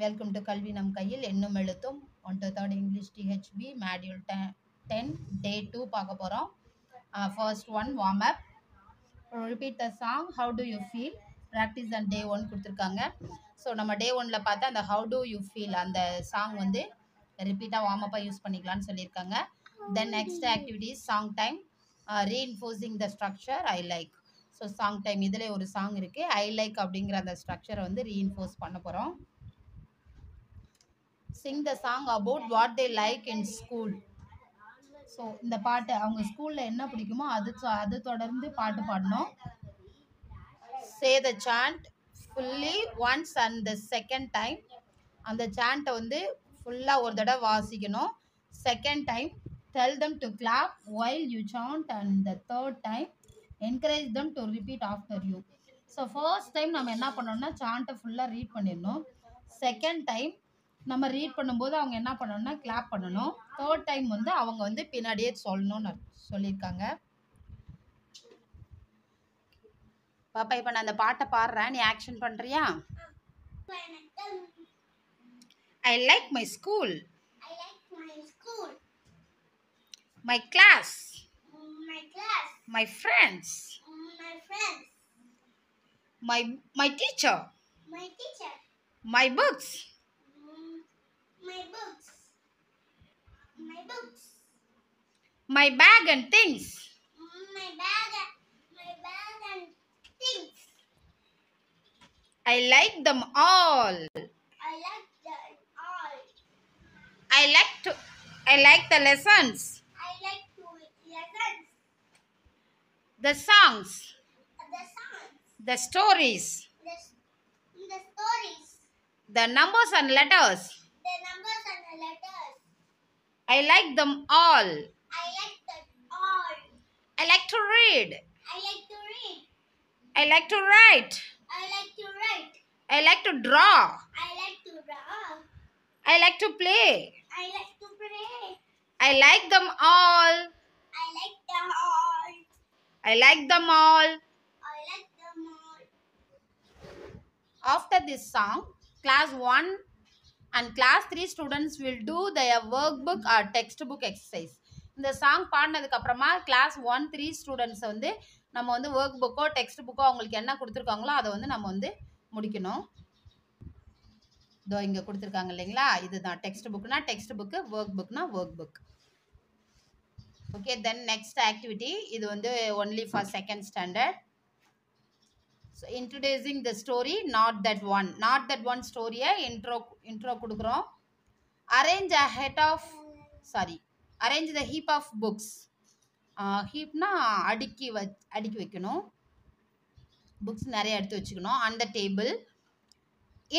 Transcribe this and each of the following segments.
Welcome to கல்வி நம் கையில் எண்ணும் எழுத்தும் 1 to 3rd English DHP module 10 day 2 பார்க்க போகிறோம். First one warm up. Repeat the song how do you feel. Practice and day 1 கொடுத்துருக்காங்க. ஸோ நம்ம டே 1ல் பார்த்தா அந்த ஹவு டு யூ ஃபீல் அந்த சாங் வந்து ரிப்பீட்டாக வார்ம் அப்பாக யூஸ் பண்ணிக்கலாம்னு சொல்லியிருக்காங்க. Then next activities song time, reinforcing the structure I like. So song time இதில் ஒரு சாங் இருக்குது, ஐ லைக் அப்படிங்கிற அந்த ஸ்ட்ரக்சரை வந்து ரீஇன்ஃபோர்ஸ் பண்ண போகிறோம். Sing the song about what they like in school. So இந்த பாட்டு அவங்க ஸ்கூலில் என்ன பிடிக்குமோ அது தொடர்ந்து பாட்டு பாடணும். Say the chant fully once and the second time. அந்த சாண்ட்டை வந்து ஃபுல்லாக ஒரு தடவை வாசிக்கணும். Second time tell them to clap while you chant and the third time encourage them to repeat after you. So first time நம்ம என்ன பண்ணோம்னா சாண்ட்டை ஃபுல்லாக ரீட் பண்ணிடணும். செகண்ட் டைம் நம்ம ரீட் பண்ணும்போது அவங்க என்ன பண்ணணும்னா கிளாப் பண்ணணும். தேர்ட் டைம் வந்து அவங்க வந்து பின்னாடியே சொல்லணும்னு சொல்லியிருக்காங்க. பாப்பா இப்போ நான் அந்த பாட்டை பாடுறேன், நீ ஆக்ஷன் பண்ணுறியா? I like my school. I like my school. My class. My class. My friends. My friends. My teacher. My teacher. My books. My books. My books. My bag and things. My bag and things. I like them all. I like them all. I like the lessons. I like to lessons. The songs. The songs. The stories. The stories. The numbers and letters. The numbers and the letters. I like them all. I like them all. I like to read. I like to read. I like to write. I like to write. I like to draw. I like to draw. I like to play. I like to play. I like them all. I like them all. I like them all. I like them all. After this song, class 1 and class 3 students will do their workbook or textbook exercise. இந்த song பாடினதுக்கு அப்புறமா class 1-3 ஸ்டூடெண்ட்ஸை வந்து நம்ம வந்து work புக்கோ text புக்கோ அவங்களுக்கு என்ன கொடுத்துருக்காங்களோ அதை வந்து நம்ம வந்து முடிக்கணும். இதோ இங்கே கொடுத்துருக்காங்க இல்லைங்களா, இதுதான் டெக்ஸ்ட் புக்னா டெக்ஸ்ட் புக்கு, ஒர்க் புக்னா work book. Okay, then next activity இது வந்து only for second standard. So introducing the story not that one ஸ்டோரியை இன்ட்ரோ கொடுக்குறோம். Arrange the heap of books. ஹீப்னா அடுக்கி வைக்கணும். புக்ஸ் நிறைய எடுத்து வச்சுக்கணும். On the table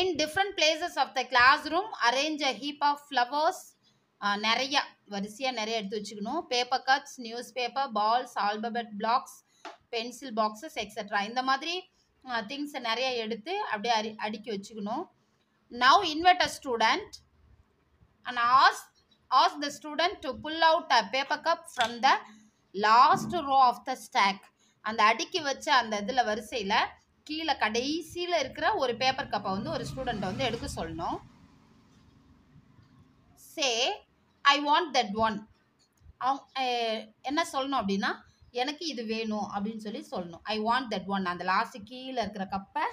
in different places of the classroom arrange a heap of flowers. வரிசையாக நிறைய எடுத்து வச்சுக்கணும். Paper cuts, newspaper, balls, alphabet blocks, pencil boxes etcetera. இந்த மாதிரி திங்ஸை நிறைய எடுத்து அப்படியே அடுக்கி வச்சுக்கணும். Now invite a student and ask the student to pull out a paper cup from the last row of the stack. அந்த அடுக்கி வச்ச அந்த இதில் வரிசையில் கீழே கடைசியில் இருக்கிற ஒரு பேப்பர் கப்பை வந்து ஒரு ஸ்டூடெண்ட்டை வந்து எடுக்க சொல்லணும். Say I want that one. அவங்க என்ன சொல்லணும் அப்படின்னா எனக்கு இது வேணும் அப்படின்னு சொல்லணும். ஐ வாண்ட் தட் ஒன் அந்த லாஸ்ட்டு கீழே இருக்கிற கப்பை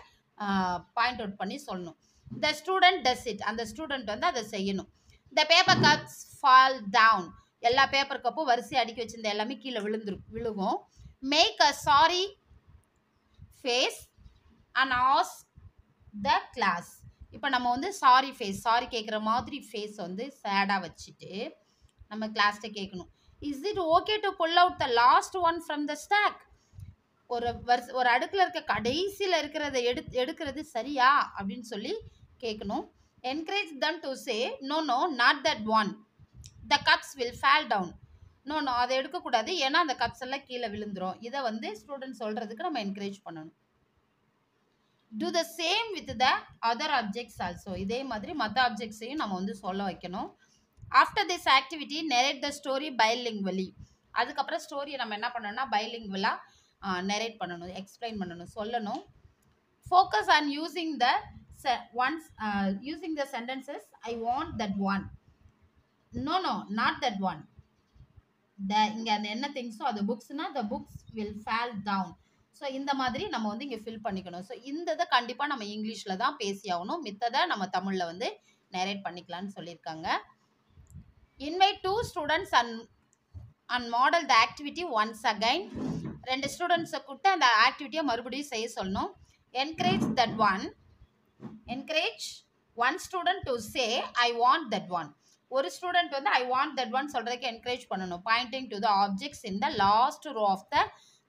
பாயிண்ட் அவுட் பண்ணி சொல்லணும். The student does it. அந்த ஸ்டூடெண்ட் வந்து அதை செய்யணும். The paper cups fall down. எல்லா பேப்பர் கப்பும் வரிசை அடுக்கி வச்சிருந்த எல்லாமே கீழே விழுகும். Make a sorry face and ask the class. இப்போ நம்ம வந்து சாரி கேட்குற மாதிரி ஃபேஸ் வந்து சேடாக வச்சுட்டு நம்ம கிளாஸ்ட்டை கேட்கணும். Is it okay to pull out the last one from the stack. ஒரு அடுக்கில் இருக்க கடைசியில் இருக்கிறத எடுக்கிறது சரியா அப்படின்னு சொல்லி கேட்கணும். Encourage them to say no not that one, the cups will fall down. No அதை எடுக்கக்கூடாது, ஏன்னா அந்த கப்ஸ் எல்லாம் கீழே விழுந்துடும். இதை வந்து ஸ்டூடெண்ட் சொல்கிறதுக்கு நம்ம என்கரேஜ் பண்ணணும். do the same with the other objects also. இதே மாதிரி மற்ற ஆப்ஜெக்ட்ஸையும் நம்ம வந்து சொல்ல வைக்கணும். After this activity narrate the story bilingually. அதுக்கப்புறம் ஸ்டோரியை நம்ம என்ன பண்ணணும்னா பைலிங்குவலாக நெரேட் பண்ணணும், எக்ஸ்பிளைன் பண்ணணும், சொல்லணும். Focus on using the once using the sentences I want that one. No, not that one. இங்க என்ன திங்ஸோ அது புக்ஸ்னா the books will fall down. So இந்த மாதிரி நம்ம வந்து இங்கே ஃபில் பண்ணிக்கணும். ஸோ இந்த இதை கண்டிப்பாக நம்ம இங்கிலீஷில் தான் பேசி ஆகணும். மித்ததை நம்ம தமிழில் வந்து நரேட் பண்ணிக்கலாம்னு சொல்லியிருக்காங்க. Invite 2 students and model the activity once again. 2 ஸ்டூடெண்ட்ஸை கூப்பிட்டு அந்த ஆக்டிவிட்டியை மறுபடியும் செய்ய சொல்லணும். Encourage one student to say I want that one. ஒரு ஸ்டூடெண்ட் வந்து ஐ வாண்ட் தட் ஒன் சொல்றதுக்கு என்கரேஜ் பண்ணணும். Pointing to the objects in the last row of the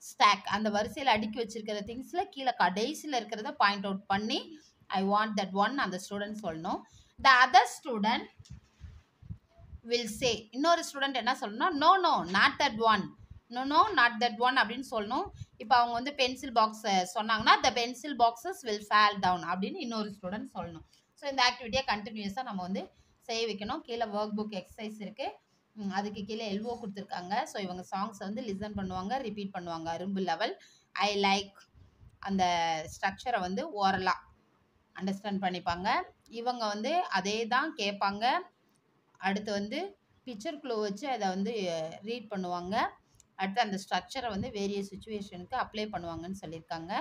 stack. அந்த வரிசையில் அடுக்கி வச்சிருக்கிற திங்ஸ்ல கீழே கடைசியில் இருக்கிறத பாயிண்ட் அவுட் பண்ணி ஐ வாண்ட் தட் ஒன் அந்த ஸ்டூடெண்ட் சொல்லணும். The other student will say. இன்னொரு ஸ்டூடெண்ட் என்ன சொல்லணும்? No not that one. No not that one அப்படின்னு சொல்லணும். இப்போ அவங்க வந்து பென்சில் பாக்ஸ் சொன்னாங்கன்னா the pencil boxes will fall down அப்படின்னு இன்னொரு ஸ்டூடெண்ட் சொல்லணும். ஸோ இந்த ஆக்டிவிட்டியை கண்டினியூஸாக நம்ம வந்து செய்ய வைக்கணும். கீழே ஒர்க் புக் எக்ஸசைஸ் இருக்குது, அதுக்கு கீழே எல்ஓ கொடுத்துருக்காங்க. ஸோ இவங்க சாங்ஸை வந்து லிசன் பண்ணுவாங்க, ரிப்பீட் பண்ணுவாங்க. அரும்பு லெவல் ஐ லைக் அந்த ஸ்ட்ரக்சரை வந்து ஓரலாக அண்டர்ஸ்டாண்ட் பண்ணிப்பாங்க. இவங்க வந்து அதே தான் கேட்பாங்க. அடுத்து வந்து பிக்சர் க்ளூ வச்சு அதை வந்து ரீட் பண்ணுவாங்க. அடுத்து அந்த ஸ்ட்ரக்சரை வந்து வேரியஸ் சுச்சுவேஷனுக்கு அப்ளை பண்ணுவாங்கன்னு சொல்லியிருக்காங்க.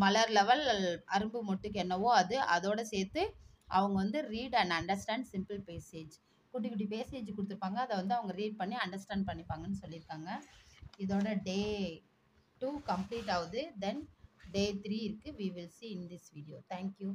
மலர் லெவல் அரும்பு மொட்டுக்கு என்னவோ அதோட சேர்த்து அவங்க வந்து read and understand simple passage, குட்டி குட்டி பேசேஜ் கொடுத்துருப்பாங்க. அதை வந்து அவங்க ரீட் பண்ணி அண்டர்ஸ்டாண்ட் பண்ணிப்பாங்கன்னு சொல்லியிருக்காங்க. இதோட டே 2 கம்ப்ளீட் ஆகுது. தென் டே 3 இருக்குது. We will see in this video. Thank you.